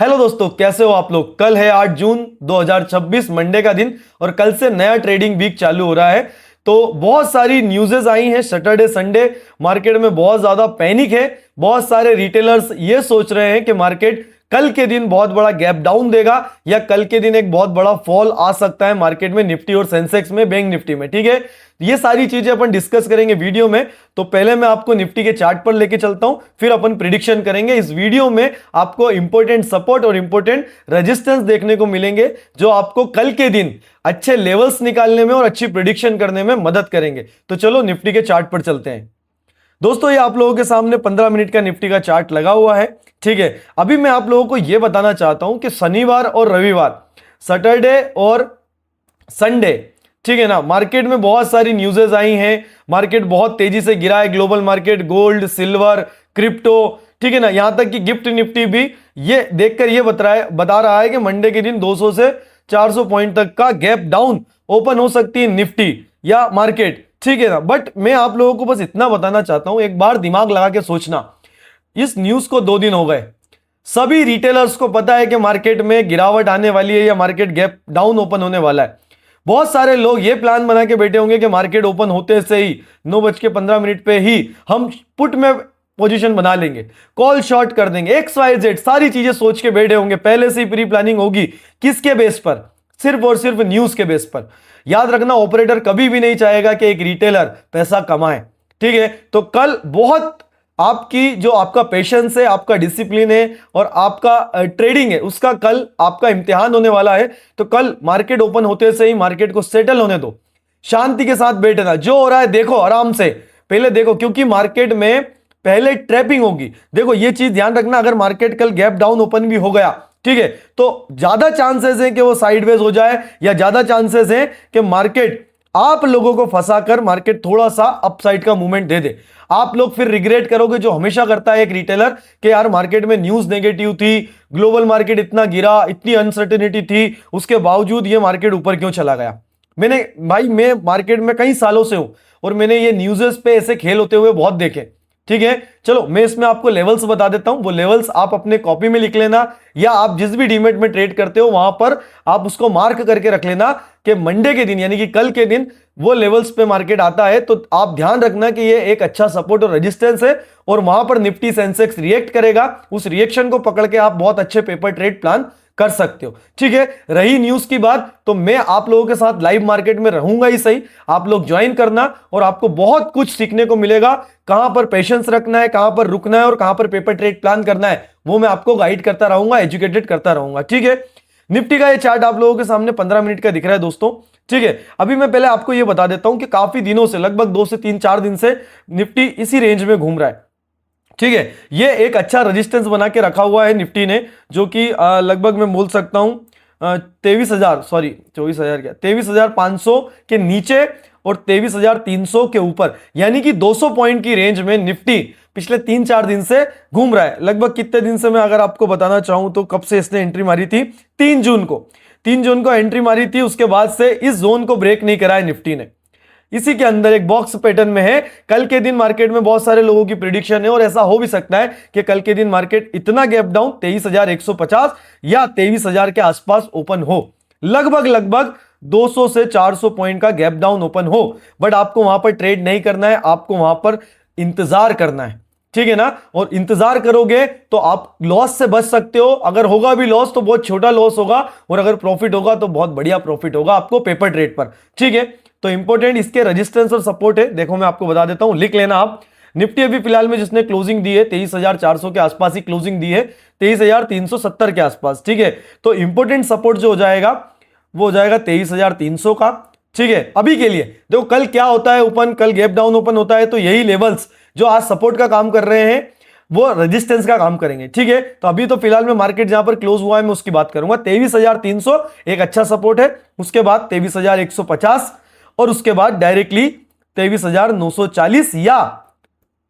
Hello दोस्तों, कैसे हो आप लोग। कल है 8 जून 2026 मंडे का दिन और कल से नया ट्रेडिंग वीक चालू हो रहा है। तो बहुत सारी न्यूज़ेस आई हैं। सैटरडे संडे मार्केट में बहुत ज्यादा पैनिक है। बहुत सारे रिटेलर्स ये सोच रहे हैं कि मार्केट कल के दिन बहुत बड़ा गैप डाउन देगा या कल के दिन एक बहुत बड़ा फॉल आ सकता है मार्केट में, निफ्टी और सेंसेक्स में, बैंक निफ्टी में। ठीक है, ये सारी चीजें अपन डिस्कस करेंगे वीडियो में। तो पहले मैं आपको निफ्टी के चार्ट पर लेके चलता हूं, फिर अपन प्रिडिक्शन करेंगे। इस वीडियो में आपको इंपॉर्टेंट सपोर्ट और इंपॉर्टेंट रेजिस्टेंस देखने को मिलेंगे जो आपको कल के दिन अच्छे लेवल्स निकालने में और अच्छी प्रिडिक्शन करने में मदद करेंगे। तो चलो निफ्टी के चार्ट पर चलते हैं। दोस्तों, ये आप लोगों के सामने 15 मिनट का निफ्टी का चार्ट लगा हुआ है। ठीक है, अभी मैं आप लोगों को यह बताना चाहता हूं कि शनिवार और रविवार, सैटरडे और संडे, ठीक है ना, मार्केट में बहुत सारी न्यूज़ेस आई हैं। मार्केट बहुत तेजी से गिरा है। Global market, gold, silver, crypto, ठीक है ना, यहां तक कि गिफ्ट निफ्टी भी ये देखकर ये बता रहा है कि मंडे के दिन 200 से 400 पॉइंट तक का गैप डाउन ओपन हो सकती है निफ्टी या मार्केट। ठीक है ना, बट मैं आप लोगों को बस इतना बताना चाहता हूं, एक बार दिमाग लगा के सोचना। इस न्यूज को 2 दिन हो गए, सभी रिटेलर्स को पता है कि मार्केट में गिरावट आने वाली है या मार्केट गैप डाउन ओपन होने वाला है। बहुत सारे लोग ये प्लान बना के बैठे होंगे कि मार्केट ओपन होते से ही 9:15 पे ही हम पुट में पोजीशन बना लेंगे, कॉल शॉर्ट कर देंगे, XYZ सारी चीजें सोच के बैठे होंगे। पहले से ही प्री प्लानिंग होगी। किसके बेस पर? सिर्फ और सिर्फ न्यूज के बेस पर। याद रखना, ऑपरेटर कभी भी नहीं चाहेगा कि एक रिटेलर पैसा कमाए। ठीक है, तो कल बहुत आपकी जो आपका पेशेंस है, आपका डिसिप्लिन है और आपका ट्रेडिंग है, उसका कल आपका इम्तिहान होने वाला है। तो कल मार्केट ओपन होते से ही मार्केट को सेटल होने दो, शांति के साथ बैठना। जो हो रहा है देखो, आराम से पहले देखो, क्योंकि मार्केट में पहले ट्रैपिंग होगी। देखो ये चीज ध्यान रखना, अगर मार्केट कल गैप डाउन ओपन भी हो गया, ठीक है, तो ज्यादा चांसेस है कि वो साइडवेज हो जाए या ज्यादा चांसेस है कि मार्केट आप लोगों को फंसाकर मार्केट थोड़ा सा अपसाइड का मूवमेंट दे दे। आप लोग फिर रिग्रेट करोगे, जो हमेशा करता है एक रिटेलर, कि यार मार्केट में न्यूज नेगेटिव थी, ग्लोबल मार्केट इतना गिरा, इतनी अनसर्टेनिटी थी, उसके बावजूद ये मार्केट ऊपर क्यों चला गया। मैं मार्केट में कई सालों से हूं और मैंने ये न्यूज़ेस पे ऐसे खेल होते हुए बहुत देखे। ठीक है, चलो मैं इसमें आपको लेवल्स बता देता हूं। वो लेवल्स आप अपने कॉपी में लिख लेना या आप जिस भी डीमेट में ट्रेड करते हो वहां पर आप उसको मार्क करके रख लेना कि मंडे के दिन यानी कि कल के दिन वो लेवल्स पे मार्केट आता है तो आप ध्यान रखना कि ये एक अच्छा सपोर्ट और रेजिस्टेंस है और वहां पर निफ्टी सेंसेक्स रिएक्ट करेगा। उस रिएक्शन को पकड़ के आप बहुत अच्छे पेपर ट्रेड प्लान कर सकते हो। ठीक है, रही न्यूज की बात, तो मैं आप लोगों के साथ लाइव मार्केट में रहूंगा ही सही। आप लोग ज्वाइन करना और आपको बहुत कुछ सीखने को मिलेगा। कहां पर पेशेंस रखना है, कहां पर रुकना है और कहां पर पेपर ट्रेड प्लान करना है, वो मैं आपको गाइड करता रहूंगा, एजुकेटेड करता रहूंगा। ठीक है, निफ्टी का ये चार्ट आप लोगों के सामने 15 मिनट का दिख रहा है दोस्तों। ठीक है, अभी मैं पहले आपको ये बता देता हूं कि काफी दिनों से, लगभग 2 से 3-4 दिन से निफ्टी इसी रेंज में घूम रहा है। ठीक है, ये एक अच्छा रेजिस्टेंस बना के रखा हुआ है निफ्टी ने, जो कि लगभग मैं बोल सकता हूं 23,500 के नीचे और 23,300 के ऊपर, यानी कि 200 पॉइंट की रेंज में निफ्टी पिछले 3-4 दिन से घूम रहा है। लगभग कितने दिन से मैं अगर आपको बताना चाहूं तो कब से इसने एंट्री मारी थी? 3 जून को एंट्री मारी थी। उसके बाद से इस जोन को ब्रेक नहीं करा है निफ्टी ने। इसी के अंदर एक बॉक्स पैटर्न में है। कल के दिन मार्केट में बहुत सारे लोगों की प्रिडिक्शन है और ऐसा हो भी सकता है कि कल के दिन मार्केट इतना गैप डाउन 23,150 या 23,000 के आसपास ओपन हो। लगभग 200 से 400 पॉइंट का गैप डाउन ओपन हो, बट आपको वहां पर ट्रेड नहीं करना है, आपको वहां पर इंतजार करना है। ठीक है ना, और इंतजार करोगे तो आप लॉस से बच सकते हो। अगर होगा भी लॉस तो बहुत छोटा लॉस होगा और अगर प्रॉफिट होगा तो बहुत बढ़िया प्रॉफिट होगा आपको पेपर ट्रेड पर। ठीक है, तो इंपॉर्टेंट इसके रेजिस्टेंस और सपोर्ट है। देखो मैं आपको बता देता हूं, लिख लेना आप। निफ्टी अभी फिलहाल में जिसने क्लोजिंग दी है 23,400 के आसपास ही क्लोजिंग दी है, 23,370 के आसपास। ठीक है, तो इंपॉर्टेंट सपोर्ट जो हो जाएगा वो हो जाएगा 23,300 का। ठीक है, अभी के लिए देखो कल क्या होता है, ओपन कल गैप डाउन ओपन होता है तो यही लेवल्स जो आज सपोर्ट का काम कर रहे हैं वो रेजिस्टेंस का काम करेंगे। ठीक है, तो अभी तो फिलहाल में मार्केट जहां पर क्लोज हुआ है मैं उसकी बात करूंगा। 23,300 एक अच्छा सपोर्ट है, उसके बाद 23,150 और उसके बाद डायरेक्टली 23,940 या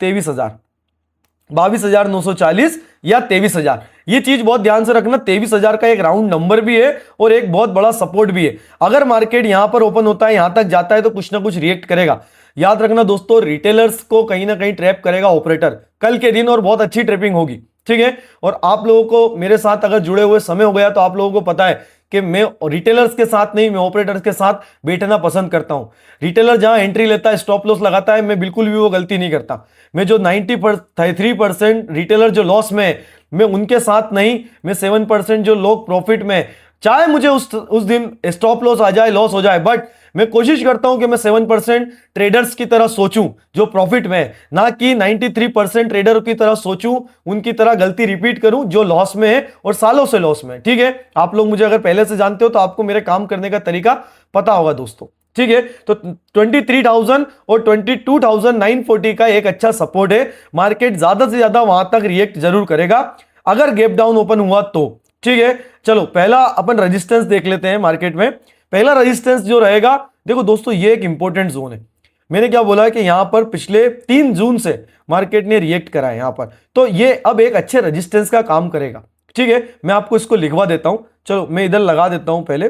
22,940 या 23,000। ये चीज बहुत ध्यान से रखना, 23,000 का एक राउंड नंबर भी है और एक बहुत बड़ा सपोर्ट भी है। अगर मार्केट यहां पर ओपन होता है, यहां तक जाता है तो कुछ ना कुछ रिएक्ट करेगा। याद रखना दोस्तों, रिटेलर्स को कहीं ना कहीं ट्रैप करेगा ऑपरेटर कल के दिन और बहुत अच्छी ट्रैपिंग होगी। ठीक है। और आप लोगों को मेरे साथ अगर जुड़े हुए समय हो गया तो आप लोगों को पता है कि मैं रिटेलर्स के साथ नहीं, मैं ऑपरेटर्स के साथ बैठना पसंद करता हूं। रिटेलर जहां एंट्री लेता है, स्टॉप लॉस लगाता है, मैं बिल्कुल भी वो गलती नहीं करता। मैं जो 93% रिटेलर जो लॉस में है, मैं उनके साथ नहीं, मैं 7% जो लोग प्रॉफिट में, चाहे मुझे उस दिन स्टॉप लॉस आ जाए, लॉस हो जाए, बट मैं कोशिश करता हूं कि मैं 7% ट्रेडर्स की तरह सोचूं जो प्रॉफिट में है, ना कि 93% ट्रेडर की तरह सोचूं, उनकी तरह गलती रिपीट करूं जो लॉस में है और सालों से लॉस में है। ठीक है, आप लोग मुझे अगर पहले से जानते हो तो आपको मेरे काम करने का तरीका पता होगा दोस्तों। ठीक है, तो 23,000 और 22,940 का एक अच्छा सपोर्ट है। मार्केट ज्यादा से ज्यादा वहां तक रिएक्ट जरूर करेगा अगर गैप डाउन ओपन हुआ तो। ठीक है, चलो पहला अपन रेजिस्टेंस देख लेते हैं मार्केट में। पहला रेजिस्टेंस जो रहेगा, देखो दोस्तों ये एक इंपॉर्टेंट जोन है। मैंने क्या बोला है कि यहां पर पिछले 3 जून से मार्केट ने रिएक्ट करा है यहां पर, तो ये अब एक अच्छे रेजिस्टेंस का काम करेगा। ठीक है, मैं आपको इसको लिखवा देता हूं, चलो मैं इधर लगा देता हूं पहले।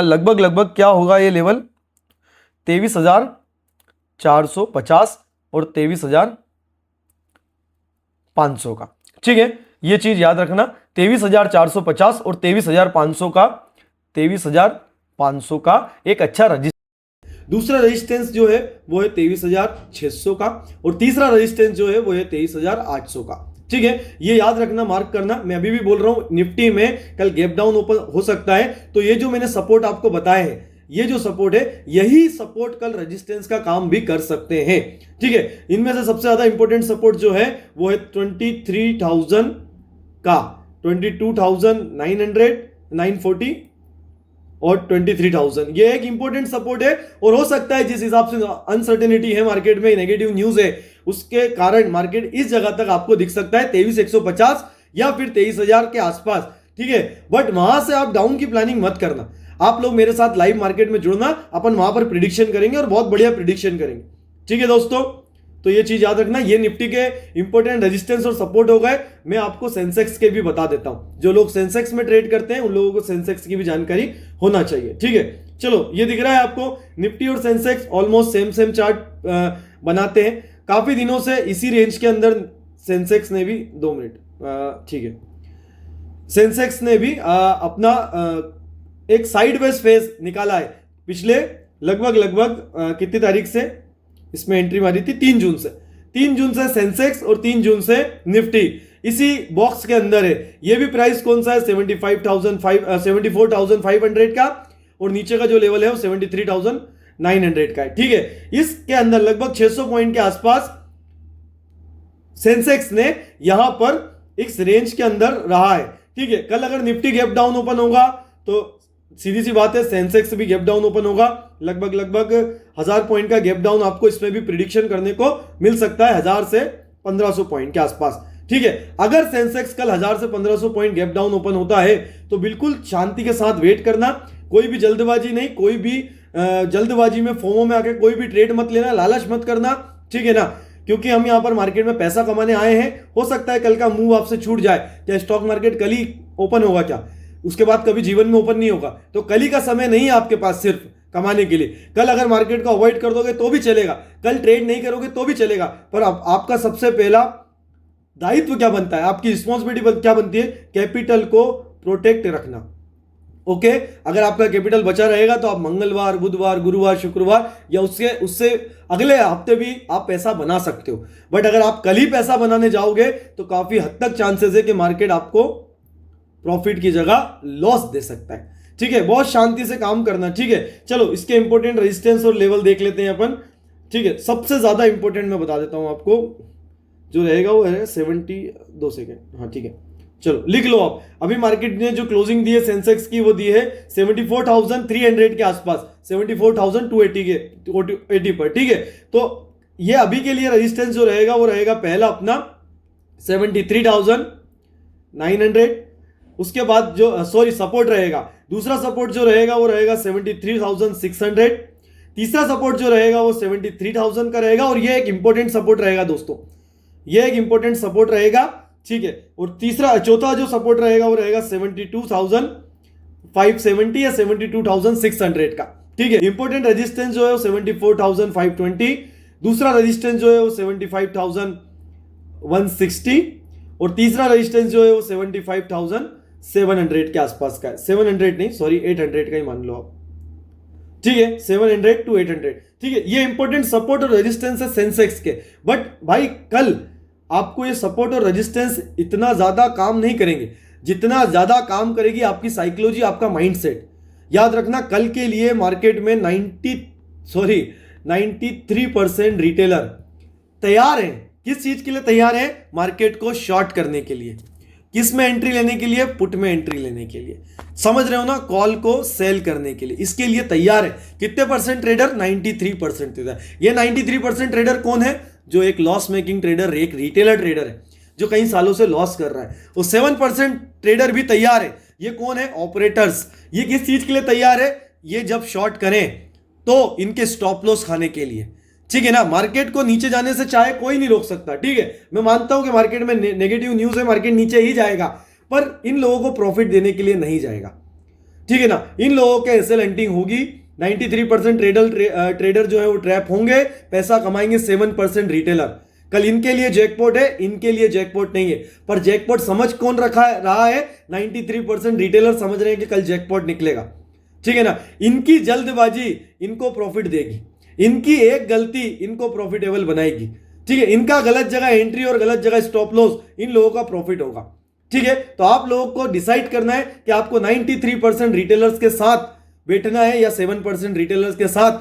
लगभग क्या होगा ये लेवल, 23,450 और 23,500 का। ठीक है, ये चीज याद रखना, 23,450 और 23,500 का, 23,500 का एक अच्छा रजिस्टेंस। दूसरा रेजिस्टेंस जो है वो है 23,600 का, और तीसरा रेजिस्टेंस जो है वो है 23,800 का। ठीक है, ये याद रखना, मार्क करना। मैं अभी भी बोल रहा हूं निफ्टी में कल गैप डाउन ओपन हो सकता है, तो ये जो मैंने सपोर्ट आपको बताया है, ये जो सपोर्ट है, यही सपोर्ट कल रेजिस्टेंस का काम भी कर सकते हैं। ठीक है, इनमें से सबसे ज्यादा इंपॉर्टेंट सपोर्ट जो है वो है 23,000 का, 22,900, 940 और 23,000, ये एक इंपॉर्टेंट सपोर्ट है। और हो सकता है जिस हिसाब से अनसर्टेनिटी है मार्केट में, नेगेटिव न्यूज है, उसके कारण मार्केट इस जगह तक आपको दिख सकता है 23,150 या फिर 23,000 के आसपास। ठीक है, बट वहां से आप डाउन की प्लानिंग मत करना। आप लोग मेरे साथ लाइव मार्केट में जुड़ना, अपन वहां पर प्रिडिक्शन करेंगे और बहुत बढ़िया प्रिडिक्शन करेंगे। ठीक है दोस्तों, तो ये चीज याद रखना, ये निफ्टी के इंपॉर्टेंट रेजिस्टेंस और सपोर्ट हो गए। मैं आपको सेंसेक्स के भी बता देता हूं, जो लोग सेंसेक्स में ट्रेड करते हैं उन लोगों को सेंसेक्स की भी जानकारी होना चाहिए। ठीक है, चलो ये दिख रहा है आपको, निफ्टी और सेंसेक्स ऑलमोस्ट सेम चार्ट बनाते हैं काफी दिनों से इसी रेंज के अंदर। सेंसेक्स ने भी 2 मिनट, ठीक है, सेंसेक्स ने भी अपना एक साइडवेज फेज निकाला है पिछले लगभग कितनी तारीख से इसमें एंट्री मारी थी, 3 जून से। 3 जून से सेंसेक्स और 3 जून से निफ्टी इसी बॉक्स के अंदर है। ये भी प्राइस कौन सा है, 74,500 का, और नीचे का जो लेवल है वो 73,900 का है। ठीक है, इसके अंदर लगभग 600 पॉइंट के आसपास सेंसेक्स ने यहां पर इस रेंज के अंदर रहा है। ठीक है, कल अगर निफ्टी गैप डाउन ओपन होगा तो सीधी सी बात है सेंसेक्स भी गैप डाउन ओपन होगा। लगभग 1000 पॉइंट का गैप डाउन आपको इसमें भी प्रिडिक्शन करने को मिल सकता है, 1000 से 1500 पॉइंट के आसपास। ठीक है, अगर सेंसेक्स कल 1000 से 1500 पॉइंट गैप डाउन ओपन होता है तो बिल्कुल शांति के साथ वेट करना, कोई भी जल्दबाजी नहीं, कोई भी जल्दबाजी में फोमो में आके कोई भी ट्रेड मत लेना, लालच मत करना। ठीक है ना, क्योंकि हम यहां पर मार्केट में पैसा कमाने आए हैं। हो सकता है कल का मूव आपसे छूट जाए, क्या स्टॉक मार्केट कल ही ओपन होगा क्या, उसके बाद कभी जीवन में ओपन नहीं होगा। तो कल ही का समय नहीं है आपके पास सिर्फ कमाने के लिए। कल अगर मार्केट को अवॉइड कर दोगे तो भी चलेगा, कल ट्रेड नहीं करोगे तो भी चलेगा, पर आपका सबसे पहला दायित्व क्या बनता है, आपकी रिस्पॉन्सिबिलिटी क्या बनती है, कैपिटल को प्रोटेक्ट रखना। ओके, अगर आपका कैपिटल बचा रहेगा तो आप मंगलवार, बुधवार, गुरुवार, शुक्रवार या उससे अगले हफ्ते भी आप पैसा बना सकते हो। बट अगर आप कल ही पैसा बनाने जाओगे तो काफी हद तक चांसेस है कि मार्केट आपको प्रॉफिट की जगह लॉस दे सकता है। ठीक है, बहुत शांति से काम करना। ठीक है, चलो इसके इंपॉर्टेंट रेजिस्टेंस और लेवल देख लेते हैं अपन। ठीक है, सबसे ज्यादा इंपॉर्टेंट मैं बता देता हूं आपको, जो रहेगा वो है 72 सेकेंड। हाँ ठीक है, चलो लिख लो आप। अभी मार्केट ने जो क्लोजिंग दी है सेंसेक्स की वो दी है 74,300 के आसपास, 74,280 के 80 पर। ठीक है, तो ये अभी के लिए रेजिस्टेंस जो रहेगा वो रहेगा पहला अपना 73,900, उसके बाद जो सपोर्ट रहेगा, दूसरा सपोर्ट जो रहेगा वो रहेगा 73,600, तीसरा सपोर्ट जो रहेगा वो 73,000 का रहेगा, और ये एक इंपॉर्टेंट सपोर्ट रहेगा दोस्तों, ये एक इंपॉर्टेंट सपोर्ट रहेगा। ठीक है, और चौथा जो सपोर्ट रहेगा वो रहेगा 72,570 या 72,600 का। ठीक है, इंपॉर्टेंट रेजिस्टेंस जो है वो 74,520, दूसरा रेजिस्टेंस जो है वो 75,160, और तीसरा रेजिस्टेंस जो है वो 75,700 के आसपास का है। 700 नहीं, सॉरी 800 का ही मान लो आप, ठीक है, 700 to 800, ठीक है। ये इंपॉर्टेंट सपोर्ट और रेजिस्टेंस है सेंसेक्स के। बट भाई कल आपको ये सपोर्ट और रेजिस्टेंस इतना ज्यादा काम नहीं करेंगे जितना ज्यादा काम करेगी आपकी साइकोलॉजी, आपका माइंडसेट। याद रखना कल के लिए मार्केट में 93% रिटेलर तैयार हैं। किस चीज के लिए तैयार है? मार्केट को शॉर्ट करने के लिए। किस में एंट्री लेने के लिए? पुट में एंट्री लेने के लिए। समझ रहे हो ना? कॉल को सेल करने के लिए, इसके लिए तैयार है। कितने परसेंट ट्रेडर? 93% ट्रेडर। ये 93% ट्रेडर कौन है? जो एक लॉस मेकिंग ट्रेडर, एक रिटेलर ट्रेडर है जो कई सालों से लॉस कर रहा है। वो 7% ट्रेडर भी तैयार है। ये कौन है? ऑपरेटर्स। ये किस चीज के लिए तैयार है? ये जब शॉर्ट करें तो इनके स्टॉप लॉस खाने के लिए, ठीक है ना। मार्केट को नीचे जाने से चाहे कोई नहीं रोक सकता, ठीक है। मैं मानता हूं कि मार्केट में नेगेटिव न्यूज है, मार्केट नीचे ही जाएगा, पर इन लोगों को प्रॉफिट देने के लिए नहीं जाएगा, ठीक है ना। इन लोगों के एसएल हंटिंग होगी। 93% ट्रेडर जो है वो ट्रैप होंगे, पैसा कमाएंगे 7% रिटेलर। कल इनके लिए जैकपॉट है, इनके लिए जैकपॉट नहीं है। पर जैकपॉट समझ कौन रहा है? 93% रिटेलर समझ रहे हैं कि कल जैकपॉट निकलेगा, ठीक है ना। इनकी जल्दबाजी इनको प्रॉफिट देगी, इनकी एक गलती इनको प्रॉफिटेबल बनाएगी, ठीक है। इनका गलत जगह एंट्री और गलत जगह स्टॉप लॉस इन लोगों का प्रॉफिट होगा, ठीक है। तो आप लोगों को डिसाइड करना है कि आपको 93% रिटेलर्स के साथ बैठना है या 7% रिटेलर्स के साथ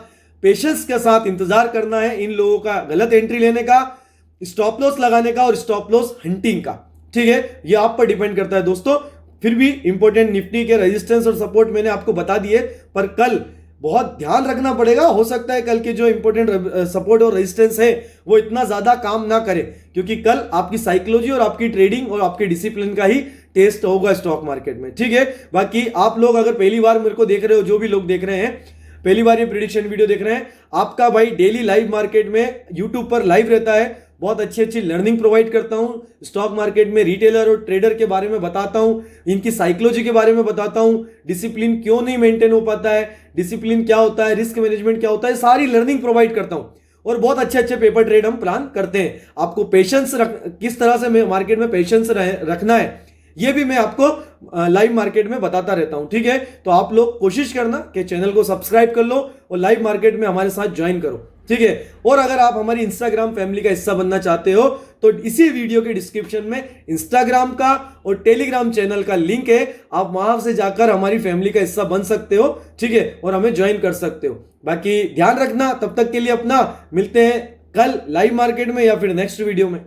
पेशेंस के साथ इंतजार करना है इन लोगों का गलत एंट्री लेने का, स्टॉप लॉस लगाने का और स्टॉप लॉस हंटिंग का, ठीक है। ये आप पर डिपेंड करता है दोस्तों। फिर भी इंपॉर्टेंट निफ्टी के रेजिस्टेंस और सपोर्ट मैंने आपको बता दिए, पर कल बहुत ध्यान रखना पड़ेगा। हो सकता है कल के जो इंपॉर्टेंट सपोर्ट और रेजिस्टेंस है वो इतना ज्यादा काम ना करे, क्योंकि कल आपकी साइकोलॉजी और आपकी ट्रेडिंग और आपके डिसिप्लिन का ही टेस्ट होगा स्टॉक मार्केट में, ठीक है। बाकी आप लोग अगर पहली बार मेरे को देख रहे हो, जो भी लोग देख रहे हैं पहली बार ये प्रेडिक्शन वीडियो देख रहे हैं, आपका भाई डेली लाइव मार्केट में यूट्यूब पर लाइव रहता है। बहुत अच्छी अच्छी लर्निंग प्रोवाइड करता हूं स्टॉक मार्केट में, रिटेलर और ट्रेडर के बारे में बताता हूं, इनकी साइकोलॉजी के बारे में बताता हूं, डिसिप्लिन क्यों नहीं मेंटेन हो पाता है, डिसिप्लिन क्या होता है, रिस्क मैनेजमेंट क्या होता है, सारी लर्निंग प्रोवाइड करता हूं। और बहुत अच्छे अच्छे पेपर ट्रेड हम प्लान करते हैं। आपको पेशेंस किस तरह से मार्केट में पेशेंस रखना है ये भी मैं आपको लाइव मार्केट में बताता रहता हूं, ठीक है। तो आप लोग कोशिश करना कि चैनल को सब्सक्राइब कर लो और लाइव मार्केट में हमारे साथ ज्वाइन करो, ठीक है। और अगर आप हमारी इंस्टाग्राम फैमिली का हिस्सा बनना चाहते हो तो इसी वीडियो के डिस्क्रिप्शन में इंस्टाग्राम का और टेलीग्राम चैनल का लिंक है, आप वहां से जाकर हमारी फैमिली का हिस्सा बन सकते हो, ठीक है, और हमें ज्वाइन कर सकते हो। बाकी ध्यान रखना, तब तक के लिए अपना मिलते हैं कल लाइव मार्केट में या फिर नेक्स्ट वीडियो में।